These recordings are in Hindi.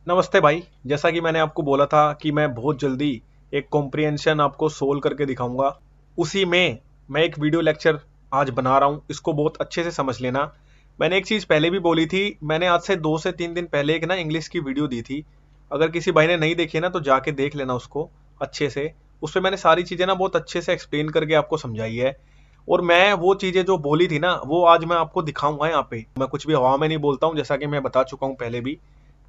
नमस्ते भाई। जैसा कि मैंने आपको बोला था कि मैं बहुत जल्दी एक कॉम्प्रिहेंशन आपको सोल्व करके दिखाऊंगा, उसी में मैं एक वीडियो लेक्चर आज बना रहा हूँ। इसको बहुत अच्छे से समझ लेना। मैंने एक चीज़ पहले भी बोली थी, मैंने आज से 2 से 3 दिन पहले एक ना इंग्लिश की वीडियो दी थी। अगर किसी भाई ने नहीं देखी है ना तो जाके देख लेना उसको अच्छे से। उस पर मैंने सारी चीज़ें ना बहुत अच्छे से एक्सप्लेन करके आपको समझाई है। और मैं वो चीज़ें जो बोली थी ना वो आज मैं आपको दिखाऊंगा यहाँ पे। मैं कुछ भी हवा में नहीं बोलता हूँ, जैसा कि मैं बता चुका हूँ पहले भी।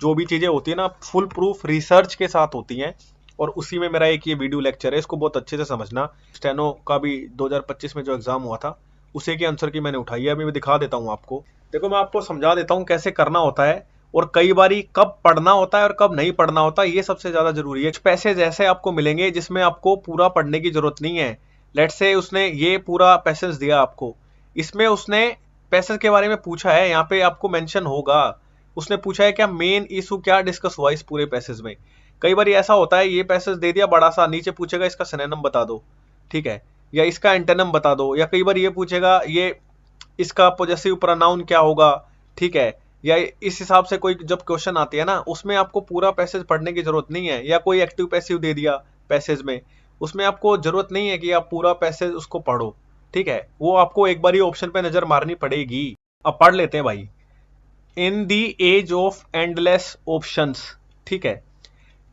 जो भी चीजें होती है ना फुल प्रूफ रिसर्च के साथ होती हैं। और उसी में मेरा एक ये वीडियो लेक्चर है, इसको बहुत अच्छे से समझना। स्टेनो का भी 2025 में जो एग्जाम हुआ था उसी के आंसर की मैंने उठाई है। अभी मैं दिखा देता हूँ आपको। देखो मैं आपको समझा देता हूँ कैसे करना होता है, और कई बारी कब पढ़ना होता है और कब नहीं पढ़ना होता है, ये सबसे ज्यादा जरूरी है। पैसेज ऐसे आपको मिलेंगे जिसमें आपको पूरा पढ़ने की जरूरत नहीं है। लेट्स से उसने ये पूरा पैसेज दिया आपको, इसमें उसने पैसेज के बारे में पूछा है, यहाँ पे आपको मेंशन होगा। उसने पूछा है क्या मेन इशू क्या डिस्कस हुआ इस पूरे पैसेज में। कई बार ऐसा होता है, ये पैसेज दे दिया बड़ा सा, नीचे पूछेगा इसका सिनोनिम बता दो, ठीक है, या इसका एंटोनिम बता दो, या कई बार ये पूछेगा ये इसका पॉजेसिव प्रोनाउन क्या होगा, ठीक है। या इस हिसाब से कोई जब क्वेश्चन आती है ना उसमें आपको पूरा पैसेज पढ़ने की जरूरत नहीं है। या कोई एक्टिव पैसिव दे दिया पैसेज में, उसमें आपको जरूरत नहीं है कि आप पूरा पैसेज उसको पढ़ो, ठीक है। वो आपको एक बार ही ऑप्शन पे नजर मारनी पड़ेगी। अब पढ़ लेते हैं भाई। इन the age of endless options, ठीक है।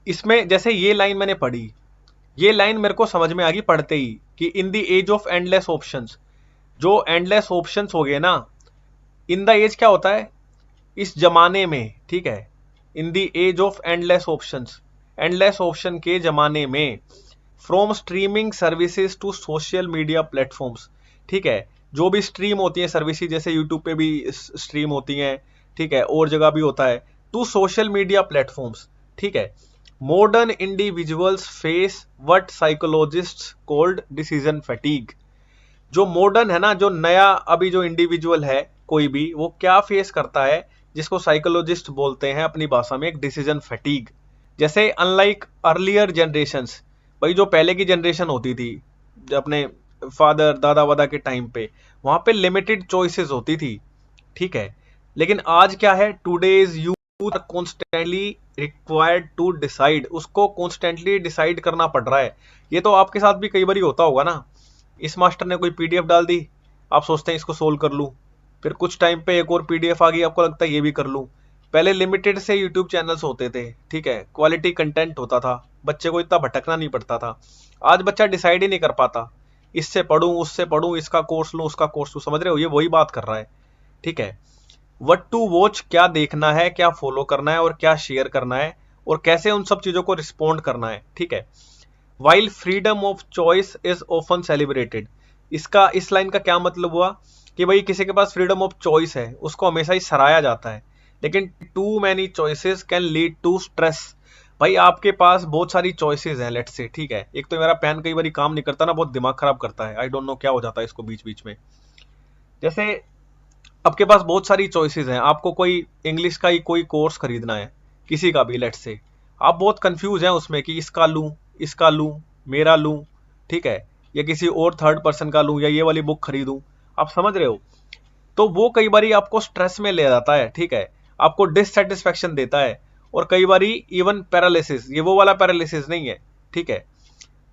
इसमें जैसे ये लाइन मैंने पढ़ी, ये लाइन मेरे को समझ में आ गई पढ़ते ही कि इन the age of endless options, जो एंडलेस ऑप्शंस हो गए ना, इन द एज क्या होता है, इस जमाने में, ठीक है। In the age of endless options, endless option के जमाने में, from streaming services to social media platforms, ठीक है। जो भी स्ट्रीम होती है सर्विसेज, जैसे यूट्यूब पे भी स्ट्रीम होती हैं, ठीक है, और जगह भी होता है, टू सोशल मीडिया प्लेटफॉर्म्स, ठीक है। Modern individuals face what psychologists called decision fatigue. जो मॉडर्न है ना, जो नया अभी जो इंडिविजुअल है कोई भी, वो क्या फेस करता है, जिसको साइकोलॉजिस्ट बोलते हैं अपनी भाषा में, एक डिसीजन फैटीग। जैसे अनलाइक अर्लियर जनरेशंस, भाई जो पहले की जनरेशन होती थी, जो अपने फादर दादा वादा के टाइम पे, वहां पे लिमिटेड चॉइसेस होती थी, ठीक है। लेकिन आज क्या है, today's youth are constantly required to decide, उसको कॉन्स्टेंटली डिसाइड करना पड़ रहा है। ये तो आपके साथ भी कई बार होता होगा ना, इस मास्टर ने कोई पीडीएफ डाल दी, आप सोचते हैं इसको सोल्व कर लूं, फिर कुछ टाइम पे एक और पीडीएफ आ गई, आपको लगता है ये भी कर लूं। पहले लिमिटेड से यूट्यूब चैनल्स होते थे, ठीक है, क्वालिटी कंटेंट होता था, बच्चे को इतना भटकना नहीं पड़ता था। आज बच्चा डिसाइड ही नहीं कर पाता, इससे पढ़ूं उससे पढ़ूं, इसका कोर्स लूं उसका कोर्स लूं, समझ रहे हो, ये वही बात कर रहा है, ठीक है। व्हाट टू वॉच, क्या देखना है, क्या फॉलो करना है, और क्या शेयर करना है, और कैसे उन सब चीजों को रिस्पॉन्ड करना है, ठीक है। While freedom of choice is often celebrated, इसका इस लाइन का क्या मतलब हुआ कि भाई किसी के पास फ्रीडम ऑफ चॉइस है उसको हमेशा ही सराहा जाता है, लेकिन too many choices can lead to stress. भाई आपके पास बहुत सारी चॉइसेस हैं, लेट्स से, ठीक है। एक तो मेरा पेन कई बार काम नहीं करता ना, बहुत दिमाग खराब करता है, आई डोंट नो क्या हो जाता है इसको बीच बीच में। जैसे आपके पास बहुत सारी चॉइसेस हैं, आपको कोई इंग्लिश का ही कोई कोर्स खरीदना है, किसी का भी लेट्स से, आप बहुत कंफ्यूज हैं उसमें कि इसका लूं, इसका लूं, मेरा लूं, ठीक है, या किसी और थर्ड पर्सन का लूं, या ये वाली बुक खरीदूं, आप समझ रहे हो। तो वो कई बारी आपको स्ट्रेस में ले जाता है, ठीक है, आपको डिससेटिस्फेक्शन देता है, और कई बारी इवन पैरालिसिस, ये वो वाला पैरालिसिस नहीं है, ठीक है।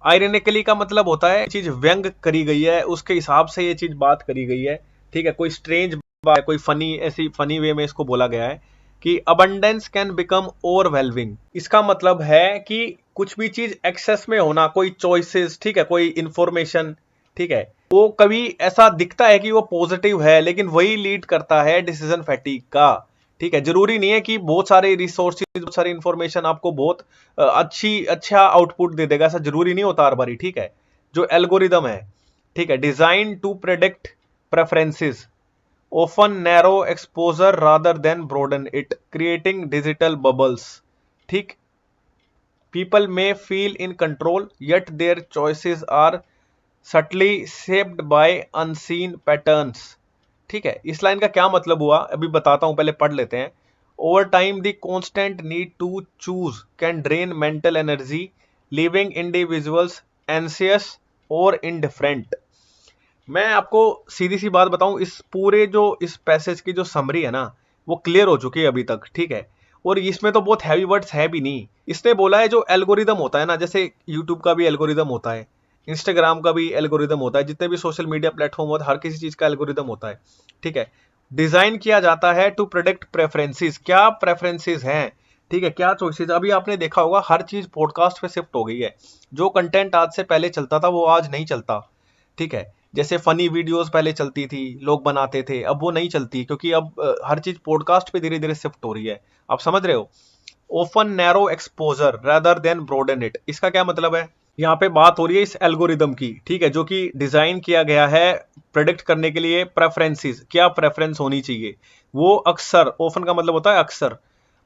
आयरनिकली का मतलब होता है चीज व्यंग करी गई है, उसके हिसाब से ये चीज बात करी गई है, ठीक है। कोई स्ट्रेंज बात, कोई फनी, ऐसी फनी वे में इसको बोला गया है कि अबंडेंस कैन बिकम ओवरवेलमिंग। इसका मतलब है कि कुछ भी चीज एक्सेस में होना, कोई चॉइसेस, ठीक है, कोई इंफॉर्मेशन, ठीक है, वो कभी ऐसा दिखता है कि वो पॉजिटिव है, लेकिन वही लीड करता है डिसीजन फैटीग का, ठीक है। जरूरी नहीं है कि बहुत सारे रिसोर्सेज, बहुत सारी इंफॉर्मेशन आपको बहुत अच्छा आउटपुट दे देगा, ऐसा जरूरी नहीं होता हर बारी, ठीक है। जो एल्गोरिदम है, ठीक है, design to predict preferences often narrow exposure rather than broaden it, creating digital bubbles, ठीक। people may feel in control yet their choices are subtly shaped by unseen patterns, ठीक है। इस लाइन का क्या मतलब हुआ अभी बताता हूं, पहले पढ़ लेते हैं। Over time the constant need to choose can drain mental energy, leaving individuals anxious और इनडिफरेंट। मैं आपको सीधी सी बात बताऊं, इस पूरे जो इस पैसेज की जो समरी है ना वो क्लियर हो चुकी है अभी तक, ठीक है। और इसमें तो बहुत हैवी वर्ड्स है भी नहीं। इसने बोला है जो एल्गोरिदम होता है ना, जैसे यूट्यूब का भी एल्गोरिदम होता है, इंस्टाग्राम का भी एल्गोरिदम होता है, जितने भी सोशल मीडिया प्लेटफॉर्म होता है हर किसी चीज का एल्गोरिदम होता है, ठीक है। डिजाइन किया जाता है टू प्रोडक्ट प्रेफरेंसेस, क्या प्रेफरेंसेस हैं, ठीक है, क्या चॉइसेस। अभी आपने देखा होगा हर चीज पॉडकास्ट पे शिफ्ट हो गई है। जो कंटेंट आज से पहले चलता था वो आज नहीं चलता, ठीक है। जैसे फनी वीडियोस पहले चलती थी, लोग बनाते थे, अब वो नहीं चलती, क्योंकि अब हर चीज पॉडकास्ट पे धीरे धीरे शिफ्ट हो रही है। आप समझ रहे हो। Often narrow exposure rather than broaden it, इसका क्या मतलब है। यहाँ पे बात हो रही है इस एल्गोरिदम की, ठीक है, जो कि डिजाइन किया गया है प्रेडिक्ट करने के लिए प्रेफरेंसेस, क्या प्रेफरेंस होनी चाहिए। वो अक्सर, ओपन का मतलब होता है अक्सर,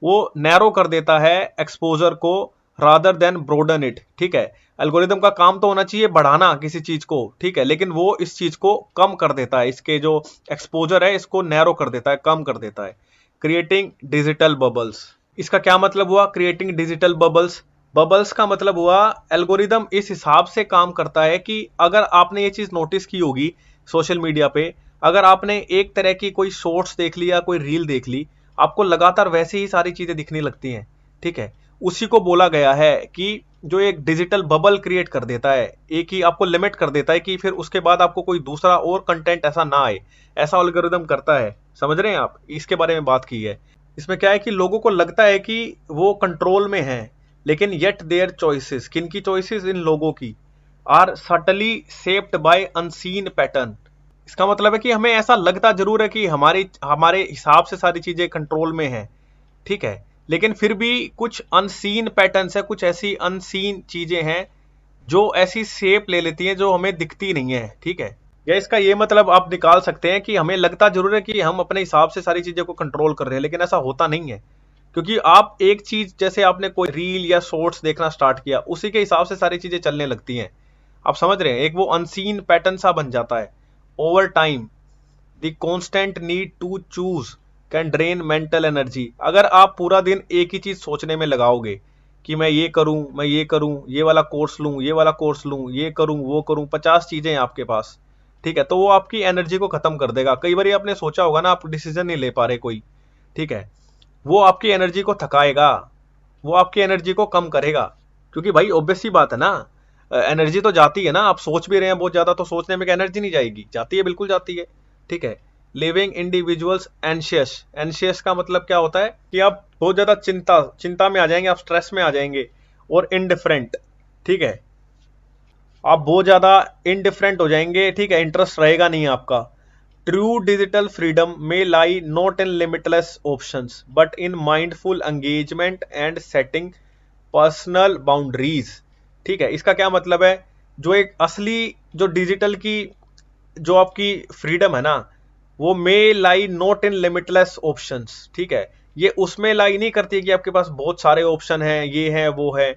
वो नैरो कर देता है एक्सपोजर को रादर देन ब्रॉडन इट, ठीक है। एल्गोरिदम का काम तो होना चाहिए बढ़ाना किसी चीज को, ठीक है, लेकिन वो इस चीज को कम कर देता है, इसके जो एक्सपोजर है इसको नैरो कर देता है, कम कर देता है। क्रिएटिंग डिजिटल बबल्स, इसका क्या मतलब हुआ क्रिएटिंग डिजिटल बबल्स। बबल्स का मतलब हुआ एल्गोरिदम इस हिसाब से काम करता है कि अगर आपने ये चीज नोटिस की होगी सोशल मीडिया पे, अगर आपने एक तरह की कोई शॉर्ट्स देख ली या कोई रील देख ली, आपको लगातार वैसे ही सारी चीजें दिखने लगती हैं, ठीक है। उसी को बोला गया है कि जो एक डिजिटल बबल क्रिएट कर देता है, एक ही आपको लिमिट कर देता है कि फिर उसके बाद आपको कोई दूसरा और कंटेंट ऐसा ना आए, ऐसा एल्गोरिदम करता है। समझ रहे हैं आप, इसके बारे में बात की है। इसमें क्या है कि लोगों को लगता है कि वो कंट्रोल में है, लेकिन येट देयर चॉइसेस, किन की चॉइसेस, इन लोगों की, are subtly shaped by unseen pattern. इसका मतलब है कि हमें ऐसा लगता जरूर है कि हमारे हिसाब से सारी चीजें कंट्रोल में है, ठीक है, लेकिन फिर भी कुछ अनसीन पैटर्न्स है, कुछ ऐसी अनसीन चीजें हैं जो ऐसी शेप ले लेती हैं जो हमें दिखती नहीं है, ठीक है। या इसका ये मतलब आप निकाल सकते हैं कि हमें लगता जरूर है कि हम अपने हिसाब से सारी चीजें को कंट्रोल कर रहे हैं, लेकिन ऐसा होता नहीं है। क्योंकि आप एक चीज, जैसे आपने कोई रील या शॉर्ट्स देखना स्टार्ट किया, उसी के हिसाब से सारी चीजें चलने लगती हैं। आप समझ रहे हैं, एक वो अनसीन पैटर्न सा बन जाता है। Over time the constant need to choose can drain mental energy. अगर आप पूरा दिन एक ही चीज सोचने में लगाओगे कि मैं ये करूं, मैं ये करूं, ये वाला कोर्स लूं, ये वाला कोर्स लूं, ये करूं, वो करूं, 50 चीजें हैं आपके पास, ठीक है, तो वो आपकी एनर्जी को खत्म कर देगा। कई बार आपने सोचा होगा ना, आप डिसीजन नहीं ले पा रहे कोई, ठीक है, वो आपकी एनर्जी को थकाएगा, वो आपकी एनर्जी को कम करेगा। क्योंकि भाई ऑब्वियस सी बात है ना, एनर्जी तो जाती है ना। आप सोच भी रहे हैं बहुत ज्यादा, तो सोचने में एनर्जी नहीं जाएगी, जाती है, बिल्कुल जाती है, ठीक है। लिविंग इंडिविजुअल्स एंशियस, एंशियस का मतलब क्या होता है कि आप बहुत ज्यादा चिंता में आ जाएंगे, आप स्ट्रेस में आ जाएंगे। और इनडिफरेंट, ठीक है, आप बहुत ज्यादा इनडिफरेंट हो जाएंगे, ठीक है, इंटरेस्ट रहेगा नहीं आपका। True digital freedom may lie not in limitless options but in mindful engagement and setting personal boundaries, ठीक है। इसका क्या मतलब है, जो एक असली, जो डिजिटल की जो आपकी फ्रीडम है ना, वो मे लाई नॉट इन लिमिटलेस ऑप्शंस, ठीक है। ये उसमें लाई नहीं करती है कि आपके पास बहुत सारे ऑप्शन हैं, ये है वो है,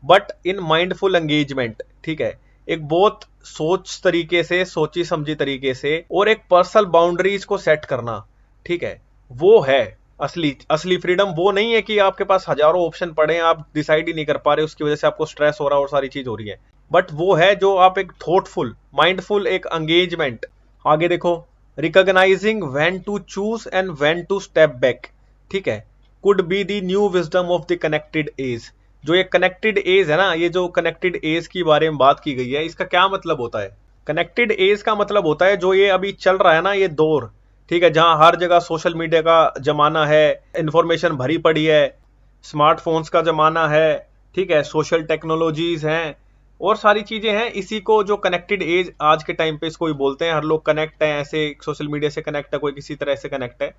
बट इन माइंडफुल एंगेजमेंट, ठीक है, एक बहुत सोच तरीके से, सोची समझी तरीके से, और एक पर्सनल बाउंड्रीज को सेट करना, ठीक है, वो है असली असली फ्रीडम। वो नहीं है कि आपके पास हजारों ऑप्शन पड़े हैं, आप डिसाइड ही नहीं कर पा रहे, उसकी वजह से आपको स्ट्रेस हो रहा है और सारी चीज हो रही है। बट वो है जो आप एक थॉटफुल, माइंडफुल, एक एंगेजमेंट। आगे देखो, recognizing when to choose and when to step back, ठीक है, could be the new wisdom of the connected age. जो ये कनेक्टेड एज है ना, ये जो कनेक्टेड एज की बारे में बात की गई है, इसका क्या मतलब होता है। कनेक्टेड एज का मतलब होता है जो ये अभी चल रहा है ना, ये दौर, ठीक है, जहां हर जगह सोशल मीडिया का जमाना है, इंफॉर्मेशन भरी पड़ी है, स्मार्टफोन्स का जमाना है, ठीक है, सोशल टेक्नोलॉजीज हैं और सारी चीजें हैं। इसी को जो कनेक्टेड एज आज के टाइम पे इसको ही बोलते हैं। हर लोग कनेक्ट है, ऐसे सोशल मीडिया से कनेक्ट है, कोई किसी तरह से कनेक्ट है,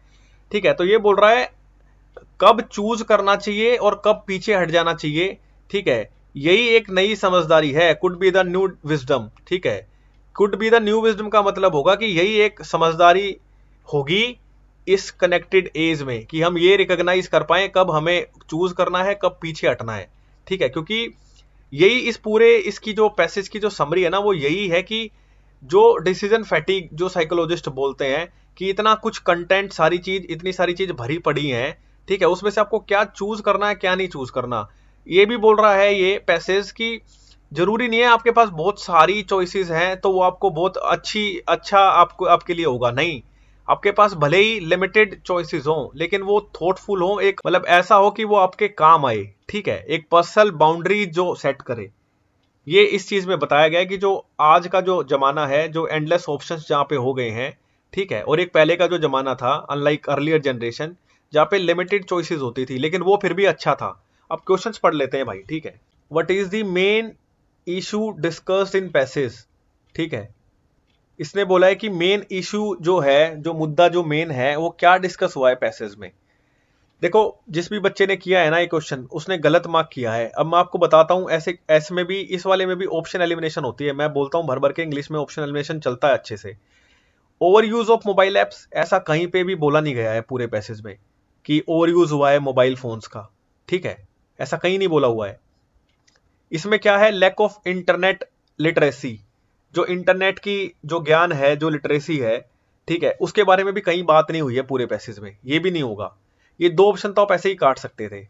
ठीक है। तो ये बोल रहा है कब चूज करना चाहिए और कब पीछे हट जाना चाहिए, ठीक है, यही एक नई समझदारी है। Could be the new wisdom, ठीक है, could be the new wisdom का मतलब होगा कि यही एक समझदारी होगी इस कनेक्टेड एज में, कि हम ये रिकॉग्नाइज कर पाए कब हमें चूज करना है, कब पीछे हटना है, ठीक है। क्योंकि यही इस पूरे इसकी जो पैसेज की जो समरी है ना, वो यही है कि जो डिसीजन फैटिग, जो साइकोलॉजिस्ट बोलते हैं कि इतना कुछ कंटेंट, सारी चीज, इतनी सारी चीज भरी पड़ी है, ठीक है, उसमें से आपको क्या चूज करना है, क्या नहीं चूज करना। ये भी बोल रहा है ये पैसेज की जरूरी नहीं है आपके पास बहुत सारी चॉइसेस हैं तो वो आपको बहुत अच्छा आपको आपके लिए होगा, नहीं। आपके पास भले ही लिमिटेड चॉइसेस हो लेकिन वो थॉटफुल हो, एक मतलब ऐसा हो कि वो आपके काम आए, ठीक है, एक पर्सनल बाउंड्री जो सेट करे। ये इस चीज में बताया गया है कि जो आज का जो जमाना है, जो एंडलेस ऑप्शंस जहाँ पे हो गए हैं, ठीक है, और एक पहले का जो जमाना था अनलाइक अर्लियर जनरेशन जहाँ पे लिमिटेड चॉइसेस होती थी लेकिन वो फिर भी अच्छा था। अब क्वेश्चंस पढ़ लेते हैं भाई, ठीक है। What is the main issue discussed in passage, ठीक है। इसने बोला है कि मेन इशू जो है, जो मुद्दा जो मेन है वो क्या डिस्कस हुआ है पैसेज में। देखो, जिस भी बच्चे ने किया है ना ये क्वेश्चन, उसने गलत मार्क किया है। अब मैं आपको बताता हूं, ऐसे ऐसे में भी, इस वाले में भी ऑप्शन एलिमिनेशन होती है। मैं बोलता हूं भर भर के इंग्लिश में ऑप्शन एलिमिनेशन चलता है अच्छे से। Over use of mobile apps, ऐसा कहीं पे भी बोला नहीं गया है पूरे पैसेज में कि ओवर यूज हुआ है मोबाइल फोन्स का, ठीक है, ऐसा कहीं नहीं बोला हुआ है। इसमें क्या है, लैक ऑफ इंटरनेट लिटरेसी, जो इंटरनेट की जो ज्ञान है, जो लिटरेसी है, ठीक है, उसके बारे में भी कहीं बात नहीं हुई है पूरे पैसेज में, ये भी नहीं होगा। ये दो ऑप्शन तो आप ऐसे ही काट सकते थे,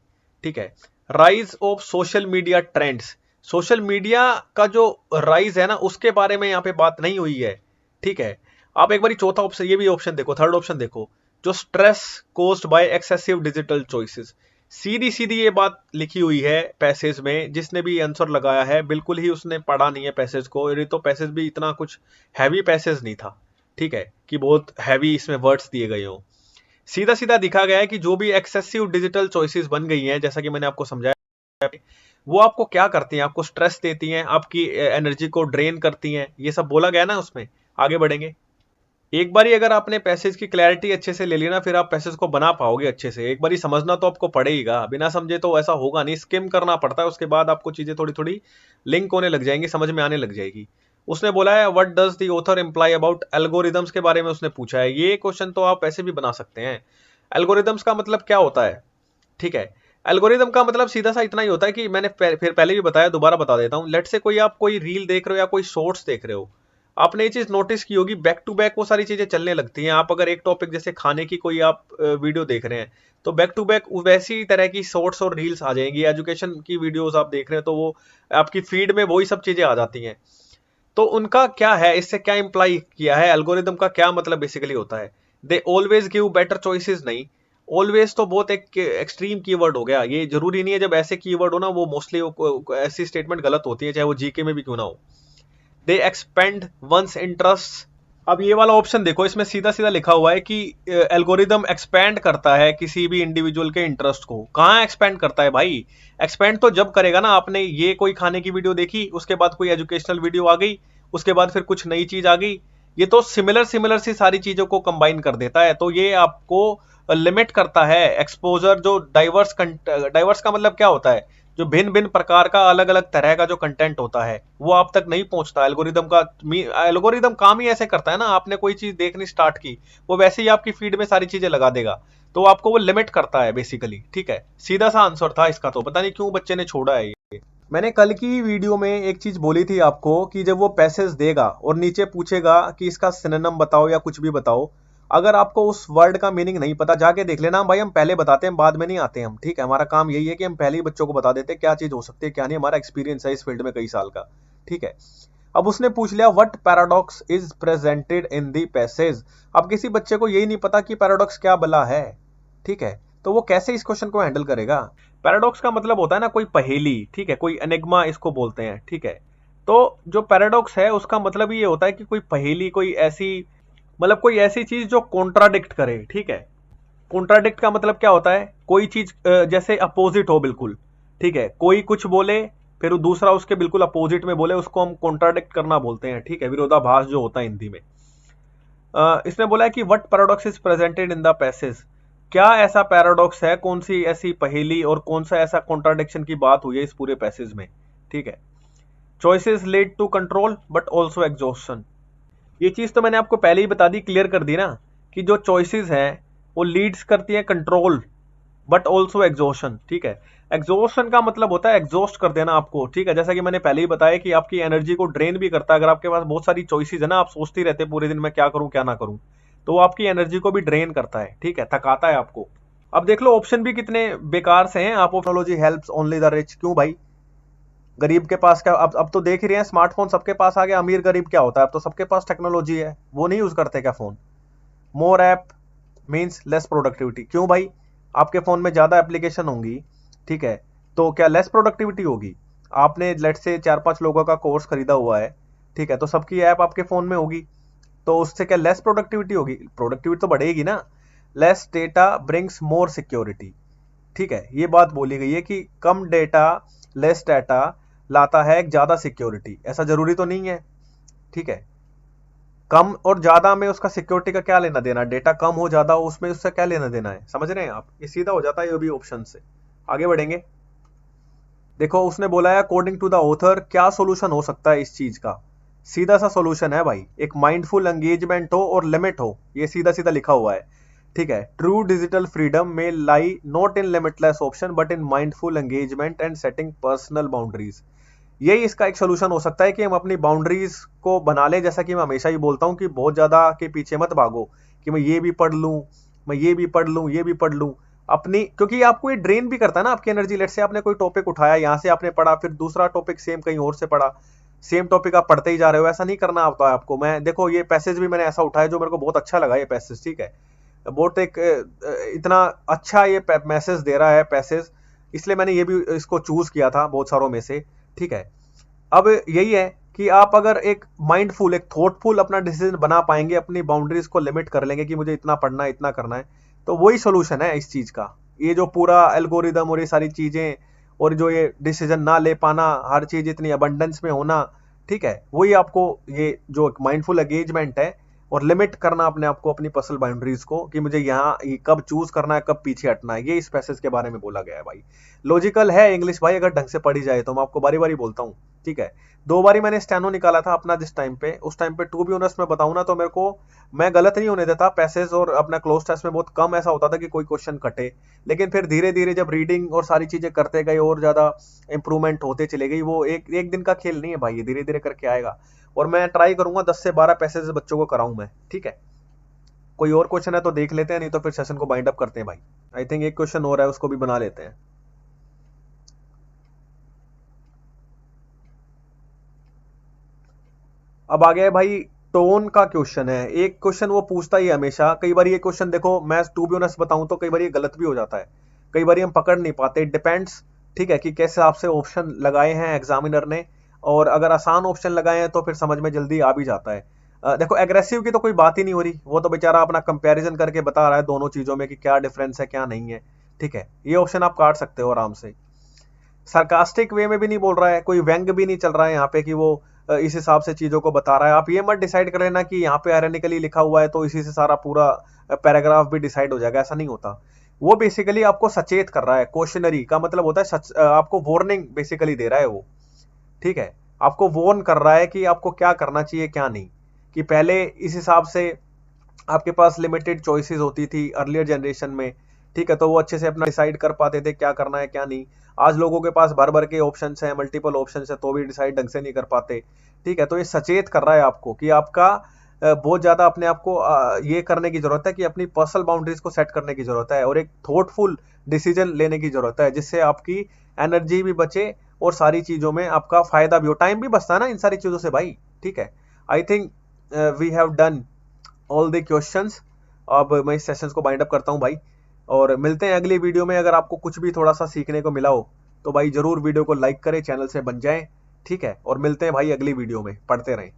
ठीक है। Rise of social media trends, social media का जो राइज है ना उसके बारे में यहाँ पे बात नहीं हुई है, ठीक है। आप एक बार चौथा ऑप्शन, ये भी ऑप्शन देखो, थर्ड ऑप्शन देखो, जो stress caused by excessive digital choices, सीधी सीधी ये बात लिखी हुई है पैसेज में। जिसने भी आंसर लगाया है बिल्कुल ही उसने पढ़ा नहीं है पैसेज को। ये तो पैसेज भी इतना कुछ हैवी पैसेज नहीं था, ठीक है, कि बहुत हैवी इसमें वर्ड्स दिए गए हो। सीधा सीधा दिखा गया है कि जो भी एक्सेसिव डिजिटल चॉइसेस बन गई हैं, जैसा कि मैंने आपको समझाया, वो आपको क्या करती हैं, आपको स्ट्रेस देती हैं, आपकी एनर्जी को ड्रेन करती हैं, ये सब बोला गया ना उसमें। आगे बढ़ेंगे। एक बारी अगर आपने पैसेज की क्लैरिटी अच्छे से ले ली ना, फिर आप पैसेज को बना पाओगे अच्छे से। एक बारी समझना तो आपको पड़ेगा, बिना समझे तो ऐसा होगा नहीं, स्किम करना पड़ता है, उसके बाद आपको चीजें थोड़ी थोड़ी लिंक होने लग जाएंगी, समझ में आने लग जाएगी। उसने बोला है what does the author imply about algorithms, के बारे में उसने पूछा है। ये क्वेश्चन तो आप ऐसे भी बना सकते हैं। एल्गोरिदम्स का मतलब क्या होता है, ठीक है। एल्गोरिदम का मतलब सीधा सा इतना ही होता है कि मैंने फिर पहले भी बताया, दोबारा बता देता हूं। लेट से कोई आप कोई रील देख रहे हो या कोई शॉर्ट्स देख रहे हो, आपने ये चीज नोटिस की होगी, बैक टू बैक वो सारी चीजें चलने लगती हैं। आप अगर एक टॉपिक जैसे खाने की कोई आप वीडियो देख रहे हैं, तो बैक टू बैक वैसी तरह की शॉर्ट्स और रील्स आ जाएंगी। एजुकेशन की वीडियोस आप देख रहे हैं तो वो आपकी फीड में वही सब चीजें आ जाती हैं। तो उनका क्या है, इससे क्या इंप्लाई किया है, एल्गोरिदम का क्या मतलब बेसिकली होता है, they always give better choices. नहीं, ऑलवेज तो बहुत एक एक्सट्रीम कीवर्ड हो गया। ये जरूरी नहीं है, जब ऐसे कीवर्ड हो ना, वो मोस्टली ऐसी स्टेटमेंट गलत होती है, चाहे वो जीके में भी क्यों ना हो। दे एक्सपेंड वंस इंटरेस्ट। अब ये वाला ऑप्शन देखो, इसमें सीधा सीधा लिखा हुआ है कि एल्गोरिदम एक्सपेंड करता है किसी भी इंडिविजुअल के इंटरेस्ट को। कहाँ एक्सपेंड करता है भाई, एक्सपेंड तो जब करेगा ना, आपने ये कोई खाने की वीडियो देखी, उसके बाद कोई एजुकेशनल वीडियो आ गई, उसके बाद फिर कुछ नई चीज आ गई, ये तो सिमिलर सिमिलर सी सारी चीजों को कंबाइन कर देता है। तो ये आपको लिमिट करता है एक्सपोजर। जो डाइवर्स का मतलब क्या होता है, जो भिन्न भिन्न प्रकार का अलग अलग तरह का जो कंटेंट होता है वो आप तक नहीं पहुंचता एल्गोरिदम का। एल्गोरिदम काम ही ऐसे करता है ना, आपने कोई चीज देखनी स्टार्ट की, वो वैसे ही आपकी फीड में सारी चीजें लगा देगा, तो आपको वो लिमिट करता है बेसिकली, ठीक है। सीधा सा आंसर था इसका, तो पता नहीं क्यों बच्चे ने छोड़ा है ये। मैंने कल की वीडियो में एक चीज बोली थी आपको कि जब वो पैसेज देगा और नीचे पूछेगा कि इसका सिनोनिम बताओ या कुछ भी बताओ, अगर आपको उस वर्ड का मीनिंग नहीं पता, जाके देख लेना भाई। हम पहले बताते हैं, बाद में नहीं आते हम, ठीक है। हमारा काम यही है कि हम पहले ही बच्चों को बता देते हैं क्या चीज हो सकती है क्या नहीं। हमारा एक्सपीरियंस है इस फील्ड में कई साल का, ठीक है। अब उसने पूछ लिया what paradox is presented in the passage. अब किसी बच्चे को यही नहीं पता कि पैराडॉक्स क्या बला है, ठीक है, तो वो कैसे इस क्वेश्चन को हैंडल करेगा। पैराडॉक्स का मतलब होता है ना कोई पहेली, ठीक है, कोई एनिग्मा इसको बोलते हैं, ठीक है। तो जो पैराडॉक्स है उसका मतलब ये होता है कि कोई पहेली, कोई ऐसी, मतलब कोई ऐसी चीज जो कॉन्ट्राडिक्ट करे, ठीक है। कॉन्ट्राडिक्ट का मतलब क्या होता है, कोई चीज जैसे अपोजिट हो बिल्कुल, ठीक है, कोई कुछ बोले फिर दूसरा उसके बिल्कुल अपोजिट में बोले, उसको हम कॉन्ट्राडिक्ट करना बोलते हैं, ठीक है, विरोधाभास जो होता है हिंदी में। इसने बोला है कि what paradox is presented in the passage, क्या ऐसा पैराडॉक्स है, कौन सी ऐसी पहेली और कौन सा ऐसा कॉन्ट्राडिक्शन की बात हुई है इस पूरे पैसेज में, ठीक है। Choices lead to control but also exhaustion. ये चीज तो मैंने आपको पहले ही बता दी, क्लियर कर दी ना, कि जो चॉइसेस हैं वो लीड्स करती है कंट्रोल बट ऑल्सो एग्जॉशन, ठीक है। एग्जॉशन का मतलब होता है एग्जॉस्ट कर देना आपको, ठीक है। जैसा कि मैंने पहले ही बताया कि आपकी एनर्जी को ड्रेन भी करता है। अगर आपके पास बहुत सारी चॉइसेस है ना, आप सोचते रहते पूरे दिन में क्या करूं क्या ना करूं, तो वो आपकी एनर्जी को भी ड्रेन करता है, ठीक है, थकाता है आपको। अब देख लो ऑप्शन भी कितने बेकार से हैं। आप technology helps only the rich, क्यों भाई, गरीब के पास क्या। अब तो देख ही रहे हैं, स्मार्टफोन सबके पास आ गया, अमीर गरीब क्या होता है, अब तो सबके पास टेक्नोलॉजी है, वो नहीं यूज करते क्या फोन, मोर ऐप मीन्स लेस प्रोडक्टिविटी। क्यों भाई? आपके फ़ोन में ज़्यादा एप्लीकेशन होंगी, ठीक है, तो क्या लेस प्रोडक्टिविटी होगी? आपने लेट से 4-5 लोगों का कोर्स खरीदा हुआ है, ठीक है, तो सबकी ऐप आपके फ़ोन में होगी, तो उससे क्या लेस प्रोडक्टिविटी होगी? प्रोडक्टिविटी तो बढ़ेगी ना। लेस डेटा ब्रिंग्स मोर सिक्योरिटी, ठीक है, ये बात बोली गई है कि कम डेटा, लेस डाटा लाता है एक ज़्यादा सिक्योरिटी। ऐसा ज़रूरी तो नहीं है, ठीक है। कम और ज़्यादा में उसका सिक्योरिटी का क्या लेना देना? डेटा कम हो ज़्यादा हो उसमें उससे क्या लेना देना है? समझ रहे हैं आप? ये सीधा हो जाता है ये भी ऑप्शन से। आगे बढ़ेंगे। देखो उसने बोला है अकॉर्डिंग टू द ऑथर क्या सोल्यूशन हो सकता है इस चीज का। सीधा सा सोल्यूशन है भाई, एक माइंडफुल एंगेजमेंट हो और लिमिट हो, ये सीधा सीधा लिखा हुआ है, ठीक है। True digital freedom may lie not in limitless option but in mindful engagement and setting personal boundaries. यही इसका एक सोल्यूशन हो सकता है कि हम अपनी बाउंड्रीज को बना लें। जैसा कि मैं हमेशा ही बोलता हूँ कि बहुत ज्यादा के पीछे मत भागो कि मैं ये भी पढ़ लूँ, मैं ये भी पढ़ लूँ, ये भी पढ़ लूँ अपनी, क्योंकि आपको ये ड्रेन भी करता है ना आपकी एनर्जी। लेट से आपने कोई टॉपिक उठाया, यहाँ से आपने पढ़ा, फिर दूसरा टॉपिक सेम कहीं और से पढ़ा, सेम टॉपिक आप पढ़ते ही जा रहे हो, ऐसा नहीं करना आता है आपको। मैं देखो ये पैसेज भी मैंने ऐसा उठाया जो मेरे को बहुत अच्छा लगा ये पैसेज, ठीक है, बहुत एक इतना अच्छा ये मैसेज दे रहा है पैसेज, इसलिए मैंने ये भी इसको चूज किया था बहुत सारों में से, ठीक है। अब यही है कि आप अगर एक माइंडफुल, एक थॉटफुल अपना डिसीजन बना पाएंगे, अपनी बाउंड्रीज को लिमिट कर लेंगे कि मुझे इतना पढ़ना है, इतना करना है, तो वही सोल्यूशन है इस चीज का। ये जो पूरा एल्गोरिदम और ये सारी चीजें और जो ये डिसीजन ना ले पाना, हर चीज इतनी अबंडेंस में होना, ठीक है, वही आपको ये जो माइंडफुल एंगेजमेंट है और लिमिट करना अपने आप को, अपनी पर्सनल बाउंड्रीज को, कि मुझे यहाँ कब चूज करना है, कब पीछे हटना है, ये इस पैसेज के बारे में बोला गया है भाई। लॉजिकल है इंग्लिश भाई, अगर ढंग से पढ़ी जाए तो। मैं आपको बारी बारी बोलता हूँ, ठीक है। 2 बारी मैंने स्टेनो निकाला था अपना जिस टाइम पे, उस टाइम पे टू बी ऑनेस्ट मैं बताऊं ना तो मेरे को, मैं गलत नहीं होने देता पैसेज, और अपना क्लोज टेस्ट में बहुत कम ऐसा होता था कि कोई क्वेश्चन कटे। लेकिन फिर धीरे धीरे जब रीडिंग और सारी चीजें करते गए और ज्यादा इंप्रूवमेंट होते चले गई। वो एक एक दिन का खेल नहीं है भाई, ये धीरे धीरे करके आएगा। और मैं ट्राई करूंगा 10 से 12 पैसेज बच्चों को कराऊं मैं, ठीक है। कोई और क्वेश्चन है तो देख लेते हैं, नहीं तो फिर सेशन को बाइंड अप करते हैं भाई। आई थिंक एक क्वेश्चन और है, उसको भी बना लेते हैं। अब आ गया है भाई टोन का क्वेश्चन है। एक क्वेश्चन वो पूछता ही है हमेशा, कई बार ये क्वेश्चन देखो मैं टू बी ऑनेस्ट बताऊं तो कई बार ये गलत भी हो जाता है, कई बार हम पकड़ नहीं पाते, डिपेंड्स, ठीक है, कि कैसे आपसे ऑप्शन लगाए हैं एग्जामिनर ने। और अगर आसान ऑप्शन लगाए हैं तो फिर समझ में जल्दी आ भी जाता है। देखो एग्रेसिव की तो कोई बात ही नहीं हो रही, वो तो बेचारा अपना कंपैरिजन करके बता रहा है दोनों चीजों में कि क्या डिफरेंस है क्या नहीं है, ठीक है, ये ऑप्शन आप काट सकते हो आराम से। सरकास्टिक वे में भी नहीं बोल रहा है, कोई व्यंग भी नहीं चल रहा है यहाँ पे कि वो इस हिसाब से चीजों को बता रहा है। आप ये मत डिसाइड कर लेना कि यहाँ पे आयरनिकली लिखा हुआ है तो इसी से सारा पूरा पैराग्राफ भी डिसाइड हो जाएगा, ऐसा नहीं होता। वो बेसिकली आपको सचेत कर रहा है, क्वेश्चनरी का मतलब होता है आपको वार्निंग बेसिकली दे रहा है वो, ठीक है, आपको वार्न कर रहा है कि आपको क्या करना चाहिए क्या नहीं। कि पहले इस हिसाब से आपके पास लिमिटेड चॉइसेस होती थी अर्लियर जनरेशन में, ठीक है, तो वो अच्छे से अपना डिसाइड कर पाते थे क्या करना है क्या नहीं। आज लोगों के पास भर भर के ऑप्शंस हैं, मल्टीपल ऑप्शंस है, तो भी डिसाइड ढंग से नहीं कर पाते, ठीक है। तो ये सचेत कर रहा है आपको कि आपका बहुत ज्यादा अपने आप को ये करने की जरूरत है कि अपनी पर्सनल बाउंड्रीज को सेट करने की जरूरत है, और एक थॉटफुल डिसीजन लेने की जरूरत है, जिससे आपकी एनर्जी भी बचे और सारी चीजों में आपका फायदा भी हो, टाइम भी बचता है ना इन सारी चीजों से भाई, ठीक है। I think we have done all the questions. अब मैं इस सेशंस को बाइंड अप करता हूं भाई, और मिलते हैं अगली वीडियो में। अगर आपको कुछ भी थोड़ा सा सीखने को मिला हो तो भाई जरूर वीडियो को लाइक करें, चैनल से बन जाएं, ठीक है, और मिलते हैं भाई अगली वीडियो में। पढ़ते रहें।